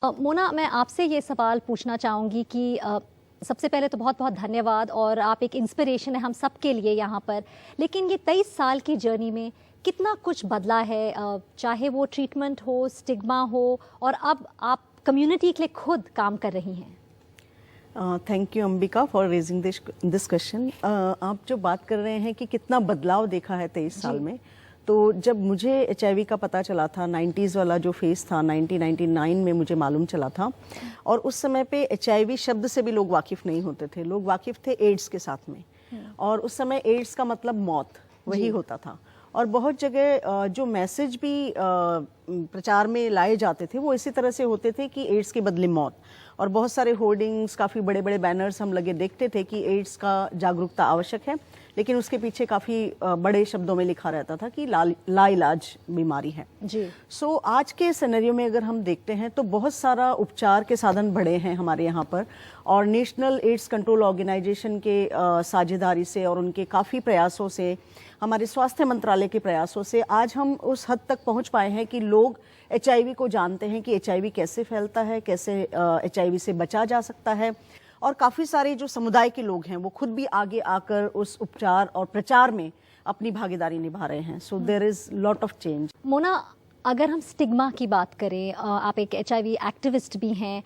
मोना, मैं आपसे ये सवाल पूछना चाहूँगी कि सबसे पहले तो बहुत बहुत धन्यवाद, और आप एक इंस्पिरेशन है हम सब के लिए यहाँ पर। लेकिन ये 23 साल की जर्नी में कितना कुछ बदला है, चाहे वो ट्रीटमेंट हो, स्टिग्मा हो, और अब आप कम्युनिटी के लिए खुद काम कर रही हैं। Thank you Ambika for raising this question. आप जो बात कर रहे हैं कि कितना बदलाव देखा है 23 साल में, तो जब मुझे HIV का पता चला था, 90s वाला जो फेस था, 1999 में मुझे मालूम चला था। और उस समय पे HIV शब्द से भी लोग वाकिफ नहीं होते थे, लोग वाकिफ थे एड्स के साथ में। और उस समय एड्स का मतलब मौत वही होता था। और बहुत जगह जो मैसेज भी प्रचार में लाए जाते थे वो इसी तरह से होते थे कि एड्स के बदले मौत। और बहुत सारे होर्डिंग्स, काफ़ी बड़े बड़े बैनर्स हम लगे देखते थे कि एड्स का जागरूकता आवश्यक है, लेकिन उसके पीछे काफ़ी बड़े शब्दों में लिखा रहता था कि लाइलाज बीमारी है जी। सो आज के सिनेरियो में अगर हम देखते हैं तो बहुत सारा उपचार के साधन बढ़े हैं हमारे यहाँ पर। और नेशनल एड्स कंट्रोल ऑर्गेनाइजेशन के साझेदारी से और उनके काफ़ी प्रयासों से, हमारे स्वास्थ्य मंत्रालय के प्रयासों से आज हम उस हद तक पहुँच पाए हैं कि लोग HIV को जानते हैं कि HIV कैसे फैलता है, कैसे HIV से बचा जा सकता है। और काफ़ी सारे जो समुदाय के लोग हैं वो खुद भी आगे आकर उस उपचार और प्रचार में अपनी भागीदारी निभा रहे हैं। So there is lot of change. Mona, अगर हम स्टिग्मा की बात करें, आप एक HIV एक्टिविस्ट भी हैं,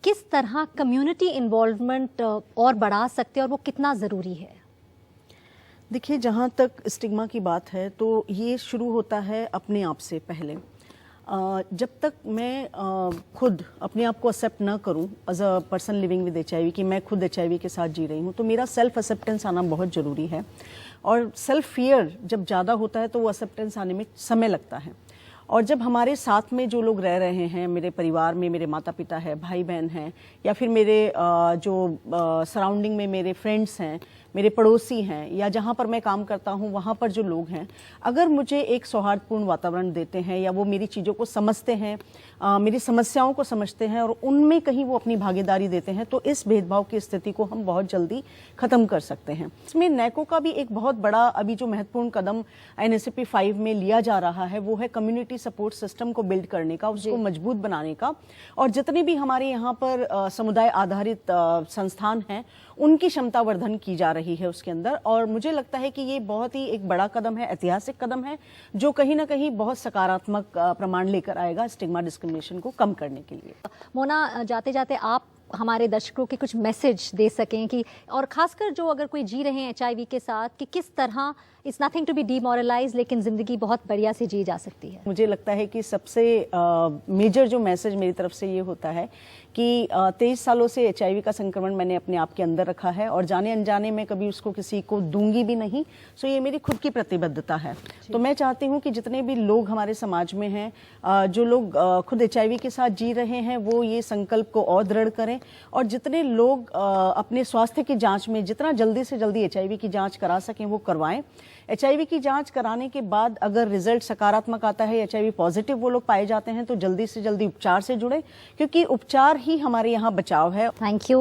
किस तरह कम्युनिटी इन्वॉल्वमेंट और बढ़ा सकते हैं और वो कितना ज़रूरी है? देखिए, जहाँ तक स्टिग्मा की बात है तो ये शुरू होता है अपने आप से पहले। जब तक मैं खुद अपने आप को एक्सेप्ट ना करूं as a person living with HIV कि मैं खुद HIV के साथ जी रही हूं, तो मेरा सेल्फ एक्सेप्टेंस आना बहुत ज़रूरी है। और सेल्फ फियर जब ज़्यादा होता है तो वो एक्सेप्टेंस आने में समय लगता है। और जब हमारे साथ में जो लोग रह रहे हैं, मेरे परिवार में मेरे माता पिता है, भाई बहन हैं, या फिर मेरे जो सराउंडिंग में मेरे फ्रेंड्स हैं, मेरे पड़ोसी हैं, या जहाँ पर मैं काम करता हूँ वहाँ पर जो लोग हैं, अगर मुझे एक सौहार्दपूर्ण वातावरण देते हैं या वो मेरी चीज़ों को समझते हैं, मेरी समस्याओं को समझते हैं और उनमें कहीं वो अपनी भागीदारी देते हैं, तो इस भेदभाव की स्थिति को हम बहुत जल्दी ख़त्म कर सकते हैं। इसमें NACO का भी एक बहुत बड़ा अभी जो महत्वपूर्ण कदम NSAP 5 में लिया जा रहा है वो है कम्युनिटी सपोर्ट सिस्टम को बिल्ड करने का, उसको मजबूत बनाने का। और जितने भी हमारे यहाँ पर समुदाय आधारित संस्थान हैं उनकी क्षमता वर्धन की जा रही है उसके अंदर। और मुझे लगता है कि ये बहुत ही एक बड़ा कदम है, ऐतिहासिक कदम है, जो कहीं ना कहीं बहुत सकारात्मक प्रमाण लेकर आएगा स्टिग्मा डिस्क्रिमिनेशन को कम करने के लिए। मोना, जाते जाते आप हमारे दर्शकों के कुछ मैसेज दे सकें कि, और खासकर जो अगर कोई जी रहे हैं HIV के साथ, कि किस तरह it's nothing to be demoralize, लेकिन ज़िंदगी बहुत बढ़िया से जी जा सकती है। मुझे लगता है कि सबसे मेजर जो मैसेज मेरी तरफ से ये होता है कि 23 सालों से HIV का संक्रमण मैंने अपने आप के अंदर रखा है और जाने अनजाने में कभी उसको किसी को दूंगी भी नहीं। सो ये मेरी खुद की प्रतिबद्धता है। तो मैं चाहती हूँ कि जितने भी लोग हमारे समाज में हैं, जो लोग खुद HIV के साथ जी रहे हैं, वो ये संकल्प को और दृढ़ करें। और जितने लोग अपने स्वास्थ्य की जांच में जितना जल्दी से जल्दी HIV की जांच करा सकें वो करवाएं। HIV की जांच कराने के बाद अगर रिजल्ट सकारात्मक आता है, HIV पॉजिटिव वो लोग पाए जाते हैं, तो जल्दी से जल्दी उपचार से जुड़े, क्योंकि उपचार ही हमारे यहाँ बचाव है। Thank you.